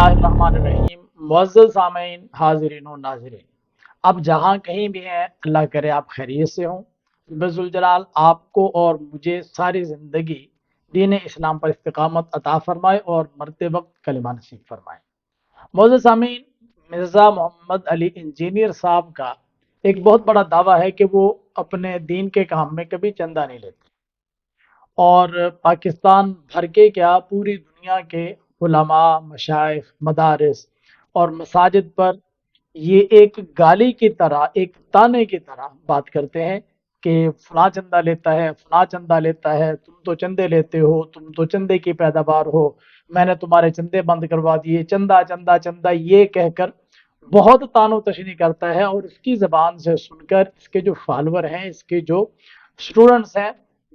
اللہ الرحمن الرحیم۔ معزز سامعین، حاضرین و ناظرین، اب جہاں کہیں بھی ہیں اللہ کرے آپ خیریت سے ہوں۔ بذوالجلال آپ کو اور مجھے ساری زندگی دین اسلام پر استقامت عطا فرمائے اور مرتے وقت کلمہ نصیب فرمائے۔ معزز سامعین، مرزا محمد علی انجینئر صاحب کا ایک بہت بڑا دعویٰ ہے کہ وہ اپنے دین کے کام میں کبھی چندہ نہیں لیتے، اور پاکستان بھر کے کیا پوری دنیا کے علماء، مشائخ، مدارس اور مساجد پر یہ ایک گالی کی طرح، ایک تانے کی طرح بات کرتے ہیں کہ فلاں چندہ لیتا ہے، فلاں چندہ لیتا ہے، تم تو چندے لیتے ہو، تم تو چندے کی پیداوار ہو، میں نے تمہارے چندے بند کروا دیے، چندہ چندہ چندہ یہ کہہ کر بہت تان و تشنیع کرتا ہے۔ اور اس کی زبان سے سن کر اس کے جو فالور ہیں، اس کے جو اسٹوڈنٹس ہیں،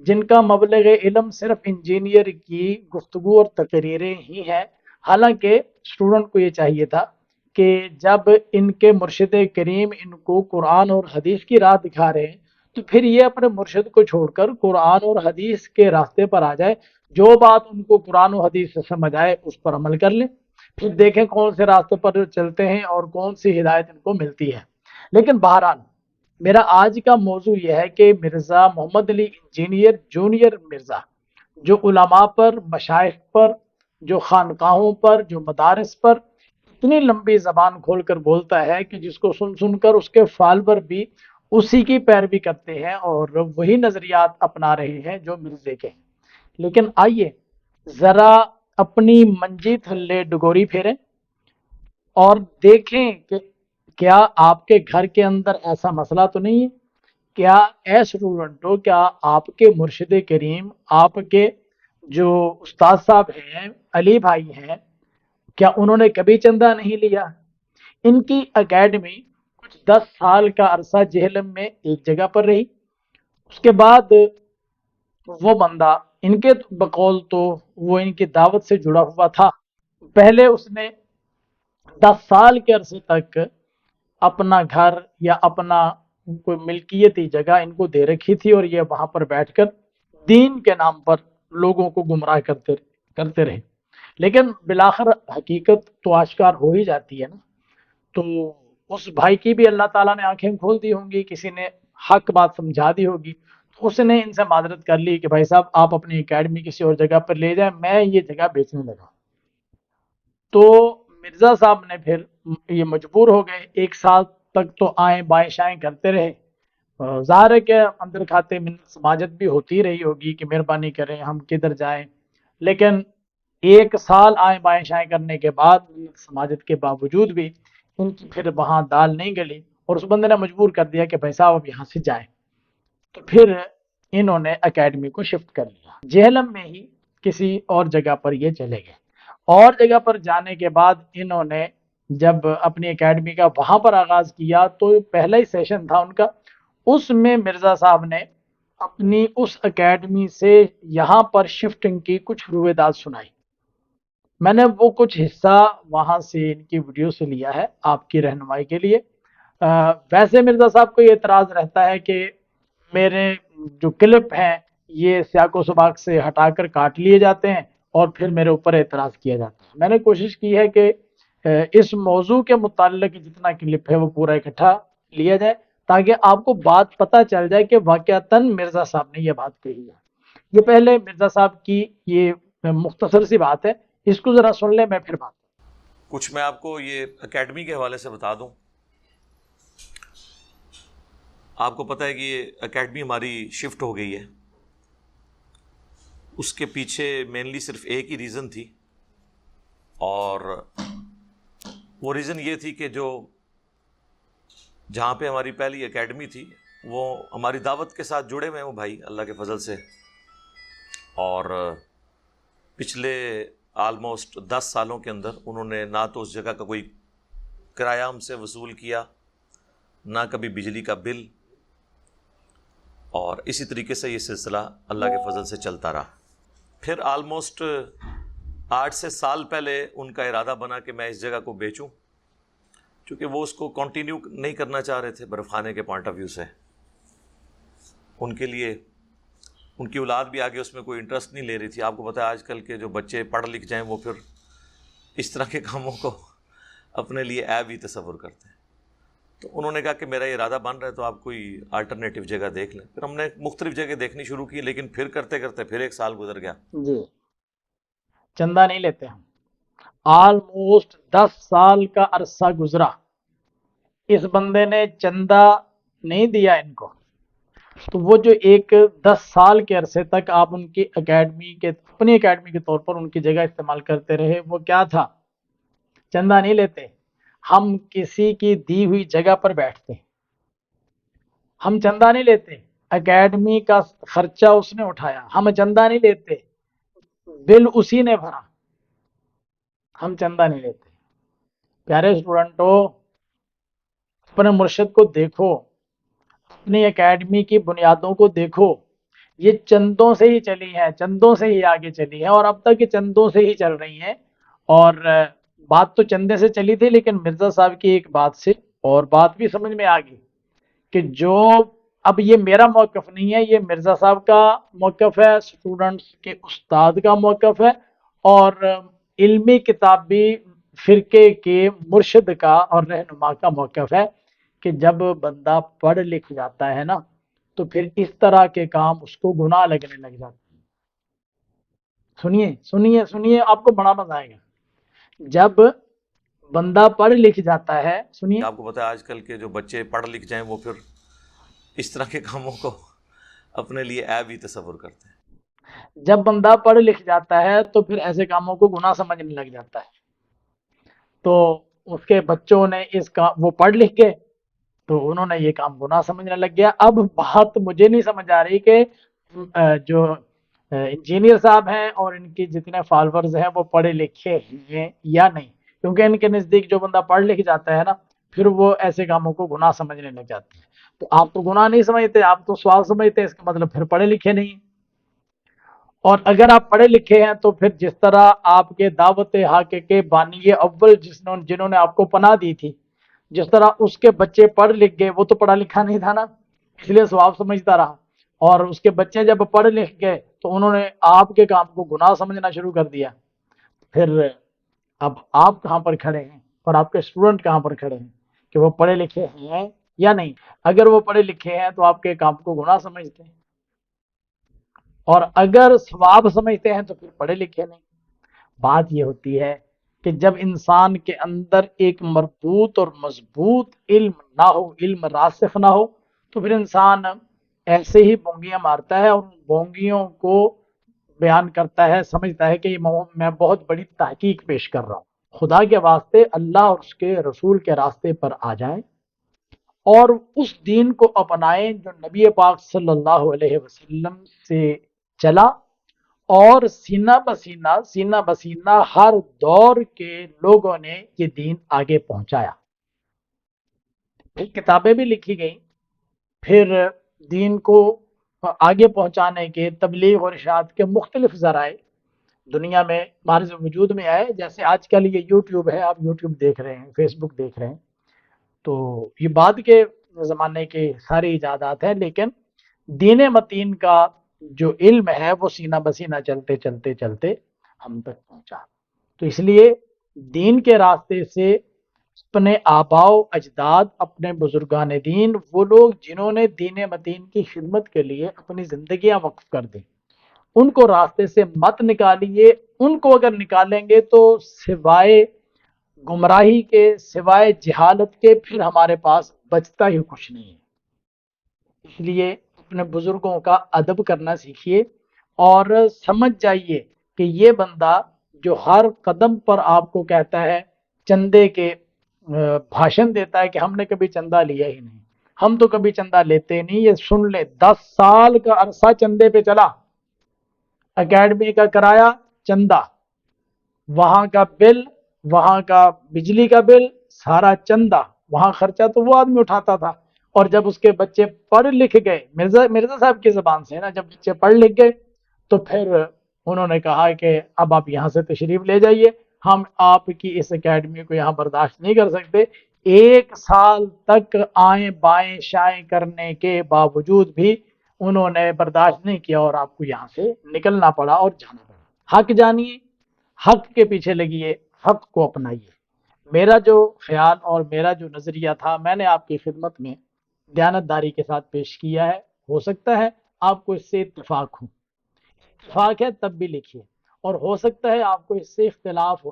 جن کا مبلغ علم صرف انجینئر کی گفتگو اور تقریریں ہی ہیں، حالانکہ اسٹوڈنٹ کو یہ چاہیے تھا کہ جب ان کے مرشد کریم ان کو قرآن اور حدیث کی راہ دکھا رہے ہیں تو پھر یہ اپنے مرشد کو چھوڑ کر قرآن اور حدیث کے راستے پر آ جائے، جو بات ان کو قرآن و حدیث سے سمجھ آئے اس پر عمل کر لیں، پھر دیکھیں کون سے راستے پر چلتے ہیں اور کون سی ہدایت ان کو ملتی ہے۔ لیکن بہرحال میرا آج کا موضوع یہ ہے کہ مرزا محمد علی انجینئر جونیئر مرزا جو علماء پر، مشائخ پر، جو خانقاہوں پر، جو مدارس پر اتنی لمبی زبان کھول کر بولتا ہے کہ جس کو سن سن کر اس کے فالور بھی اسی کی پیروی کرتے ہیں اور وہی نظریات اپنا رہے ہیں جو مرزے کے ہیں۔ لیکن آئیے ذرا اپنی منجی تھلے ڈگوری پھیریں اور دیکھیں کہ کیا آپ کے گھر کے اندر ایسا مسئلہ تو نہیں ہے؟ کیا اے اسٹوڈنٹو، کیا آپ کے مرشد کریم، آپ کے جو استاد صاحب ہیں، علی بھائی ہیں، کیا انہوں نے کبھی چندہ نہیں لیا؟ ان کی اکیڈمی کچھ 10 سال کا عرصہ جہلم میں ایک جگہ پر رہی، اس کے بعد وہ بندہ ان کے بقول تو وہ ان کی دعوت سے جڑا ہوا تھا، پہلے اس نے 10 سال کے عرصے تک اپنا گھر یا اپنا کوئی ملکیتی جگہ ان کو دے رکھی تھی اور یہ وہاں پر بیٹھ کر دین کے نام پر لوگوں کو گمراہ کرتے رہے۔ لیکن بالآخر حقیقت تو آشکار ہو ہی جاتی ہے نا، تو اس بھائی کی بھی اللہ تعالیٰ نے آنکھیں کھول دی ہوں گی، کسی نے حق بات سمجھا دی ہوگی، تو اس نے ان سے معذرت کر لی کہ بھائی صاحب آپ اپنی اکیڈمی کسی اور جگہ پر لے جائیں، میں یہ جگہ بیچنے لگا۔ تو مرزا صاحب نے پھر یہ مجبور ہو گئے، 1 سال تک تو آئیں بائیں شائیں کرتے رہے۔ ظاہر ہے کہ اندر کھاتے منت سماجت بھی ہوتی رہی ہوگی کہ مہربانی کریں ہم کدھر جائیں، لیکن 1 سال آئیں بائیں شائیں کرنے کے بعد منت سماجت کے باوجود بھی ان کی پھر وہاں دال نہیں گلی اور اس بندے نے مجبور کر دیا کہ بھائی صاحب اب یہاں سے جائیں۔ تو پھر انہوں نے اکیڈمی کو شفٹ کر لیا، جہلم میں ہی کسی اور جگہ پر یہ چلے گئے۔ اور جگہ پر جانے کے بعد انہوں نے جب اپنی اکیڈمی کا وہاں پر آغاز کیا تو پہلا ہی سیشن تھا ان کا، اس میں مرزا صاحب نے اپنی اس اکیڈمی سے یہاں پر شفٹنگ کی کچھ رویداد سنائی۔ میں نے وہ کچھ حصہ وہاں سے ان کی ویڈیو سے لیا ہے آپ کی رہنمائی کے لیے۔ ویسے مرزا صاحب کو یہ اعتراض رہتا ہے کہ میرے جو کلپ ہیں یہ سیاق و سباق سے ہٹا کر کاٹ لیے جاتے ہیں اور پھر میرے اوپر اعتراض کیا جاتا ہے۔ میں نے کوشش کی ہے کہ اس موضوع کے متعلق جتنا کلپ ہے وہ پورا اکٹھا لیا جائے تاکہ آپ کو بات پتہ چل جائے کہ واقعتاً مرزا صاحب نے یہ بات کہی ہے۔ یہ پہلے مرزا صاحب کی یہ مختصر سی بات ہے، اس کو ذرا سن لیں، میں پھر بات کچھ میں آپ کو یہ اکیڈمی کے حوالے سے بتا دوں۔ آپ کو پتہ ہے کہ یہ اکیڈمی ہماری شفٹ ہو گئی ہے، اس کے پیچھے مینلی صرف ایک ہی ریزن تھی، اور وہ ریزن یہ تھی کہ جو جہاں پہ ہماری پہلی اکیڈمی تھی وہ ہماری دعوت کے ساتھ جڑے ہوئے ہیں وہ بھائی اللہ کے فضل سے، اور پچھلے آلموسٹ 10 سالوں کے اندر انہوں نے نہ تو اس جگہ کا کوئی کرایہ ہم سے وصول کیا، نہ کبھی بجلی کا بل، اور اسی طریقے سے یہ سلسلہ اللہ کے فضل سے چلتا رہا۔ پھر آلموسٹ 8 سے سال پہلے ان کا ارادہ بنا کہ میں اس جگہ کو بیچوں، چونکہ وہ اس کو کنٹینیو نہیں کرنا چاہ رہے تھے برف خانے کے پوائنٹ آف ویو سے۔ ان کے لیے ان کی اولاد بھی آگے اس میں کوئی انٹرسٹ نہیں لے رہی تھی۔ آپ کو پتہ ہے آج کل کے جو بچے پڑھ لکھ جائیں وہ پھر اس طرح کے کاموں کو اپنے لیے عیب ہی تصور کرتے ہیں۔ تو انہوں نے کہا کہ میرا یہ ارادہ بن رہا ہے تو آپ کوئی آلٹرنیٹیو جگہ دیکھ لیں۔ پھر ہم نے مختلف جگہ دیکھنی شروع کی، لیکن پھر کرتے کرتے پھر 1 سال گزر گیا۔ جی، چندہ نہیں لیتے ہم، آلموسٹ 10 سال کا عرصہ گزرا، اس بندے نے چندہ نہیں دیا ان کو۔ تو وہ جو ایک 10 سال کے عرصے تک آپ ان کی اکیڈمی کے اپنی اکیڈمی کے طور پر ان کی جگہ استعمال کرتے رہے، وہ کیا تھا؟ چندہ نہیں لیتے، ہم کسی کی دی ہوئی جگہ پر بیٹھتے، ہم چندہ نہیں لیتے، اکیڈمی کا خرچہ اس نے اٹھایا، ہم چندہ نہیں لیتے، بل اسی نے بھرا، ہم چندہ نہیں لیتے۔ پیارے اسٹوڈنٹو، اپنے مرشد کو دیکھو، اپنی اکیڈمی کی بنیادوں کو دیکھو، یہ چندوں سے ہی چلی ہیں، چندوں سے ہی آگے چلی ہیں، اور اب تک یہ چندوں سے ہی چل رہی ہیں۔ اور بات تو چندے سے چلی تھی، لیکن مرزا صاحب کی ایک بات سے اور بات بھی سمجھ میں آ گئی کہ جو اب یہ میرا موقف نہیں ہے، یہ مرزا صاحب کا موقف ہے، اسٹوڈنٹس کے استاد کا موقف ہے، اور علمی کتابی فرقے کے مرشد کا اور رہنما کا موقف ہے کہ جب بندہ پڑھ لکھ جاتا ہے نا تو پھر اس طرح کے کام اس کو گناہ لگنے لگ جاتے ہیں۔ سنیے سنیے سنیے، آپ کو بڑا مزہ آئے گا جب بندہ پڑھ لکھ جاتا ہے۔ سنیے، آپ کو پتہ ہے آج کل کے جو بچے پڑھ لکھ جائیں وہ پھر اس طرح کے کاموں کو اپنے لیے عیب ہی تصور کرتے ہیں۔ جب بندہ پڑھ لکھ جاتا ہے تو پھر ایسے کاموں کو گناہ سمجھنے لگ جاتا ہے۔ تو اس کے بچوں نے اس کا وہ پڑھ لکھ گئے تو انہوں نے یہ کام گناہ سمجھنے لگ گیا۔ اب بات مجھے نہیں سمجھ آ رہی کہ جو انجینئر صاحب ہیں اور ان کی جتنے فالوورز ہیں وہ پڑھے لکھے ہیں یا نہیں، کیونکہ ان کے نزدیک جو بندہ پڑھ لکھ جاتا ہے نا پھر وہ ایسے کاموں کو گناہ سمجھنے لگ جاتے ہیں۔ تو آپ تو گناہ نہیں سمجھتے، آپ تو ثواب سمجھتے ہیں، اس کا مطلب پھر پڑھے لکھے نہیں ہیں۔ اور اگر آپ پڑھے لکھے ہیں تو پھر جس طرح آپ کے دعوت حق کے بانی اول جنہوں نے آپ کو پناہ دی تھی، جس طرح اس کے بچے پڑھ لکھ گئے، وہ تو پڑھا لکھا نہیں تھا نا، اس لیے ثواب سمجھتا رہا، اور اس کے بچے جب پڑھ لکھ گئے تو انہوں نے آپ کے کام کو گناہ سمجھنا شروع کر دیا۔ پھر اب آپ کہاں پر کھڑے ہیں اور آپ کے اسٹوڈنٹ کہاں پر کھڑے ہیں کہ وہ پڑھے لکھے ہیں یا نہیں؟ اگر وہ پڑھے لکھے ہیں تو آپ کے کام کو گناہ سمجھتے ہیں، اور اگر ثواب سمجھتے ہیں تو پھر پڑھے لکھے نہیں۔ بات یہ ہوتی ہے کہ جب انسان کے اندر ایک مربوط اور مضبوط علم نہ ہو، علم راسخ نہ ہو، تو پھر انسان ایسے ہی بونگیاں مارتا ہے اور ان بونگیوں کو بیان کرتا ہے، سمجھتا ہے کہ یہ میں بہت بڑی تحقیق پیش کر رہا ہوں۔ خدا کے واسطے اللہ اور اس کے رسول کے راستے پر آ جائیں اور اس دین کو اپنائیں جو نبی پاک صلی اللہ علیہ وسلم سے چلا، اور سینہ بسینہ ہر دور کے لوگوں نے یہ دین آگے پہنچایا۔ پھر کتابیں بھی لکھی گئیں، پھر دین کو آگے پہنچانے کے تبلیغ اور ارشاد کے مختلف ذرائع دنیا میں معرض وجود میں آئے، جیسے آج کل یہ یوٹیوب ہے، آپ یوٹیوب دیکھ رہے ہیں، فیس بک دیکھ رہے ہیں، تو یہ بعد کے زمانے کے ساری ایجادات ہیں، لیکن دین متین کا جو علم ہے وہ سینہ بسینہ چلتے چلتے چلتے ہم تک پہنچا۔ تو اس لیے دین کے راستے سے اپنے آباء و اجداد، اپنے بزرگان دین، وہ لوگ جنہوں نے دین متین کی خدمت کے لیے اپنی زندگیاں وقف کر دیں، ان کو راستے سے مت نکالیے۔ ان کو اگر نکالیں گے تو سوائے گمراہی کے، سوائے جہالت کے، پھر ہمارے پاس بچتا ہی کچھ نہیں ہے۔ اس لیے اپنے بزرگوں کا ادب کرنا سیکھیے اور سمجھ جائیے کہ یہ بندہ جو ہر قدم پر آپ کو کہتا ہے، چندے کے بھاشن دیتا ہے کہ ہم نے کبھی چندہ لیا ہی نہیں، ہم تو کبھی چندہ لیتے نہیں، یہ سن لے 10 سال کا عرصہ چندے پہ چلا، اکیڈمی کا کرایہ چندہ، وہاں کا بل، وہاں کا بجلی کا بل، سارا چندہ، وہاں خرچہ تو وہ آدمی اٹھاتا تھا۔ اور جب اس کے بچے پڑھ لکھ گئے، مرزا صاحب کی زبان سے نا، جب بچے پڑھ لکھ گئے تو پھر انہوں نے کہا کہ اب آپ یہاں سے تشریف لے جائیے، ہم آپ کی اس اکیڈمی کو یہاں برداشت نہیں کر سکتے۔ 1 سال تک آئیں بائیں شائیں کرنے کے باوجود بھی انہوں نے برداشت نہیں کیا اور آپ کو یہاں سے نکلنا پڑا اور جانا پڑا۔ حق جانیے، حق کے پیچھے لگیے، حق کو اپنائیے. میرا جو خیال اور میرا جو نظریہ تھا میں نے آپ کی خدمت میں دیانتداری کے ساتھ پیش کیا ہے. ہو سکتا ہے آپ کو اس سے اتفاق ہے تب بھی لکھیے، اور ہو سکتا ہے آپ کو اس سے اختلاف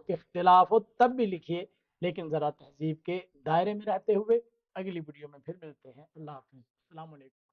ہو تب بھی لکھیے، لیکن ذرا تہذیب کے دائرے میں رہتے ہوئے. اگلی ویڈیو میں پھر ملتے ہیں. اللہ حافظ. السلام علیکم.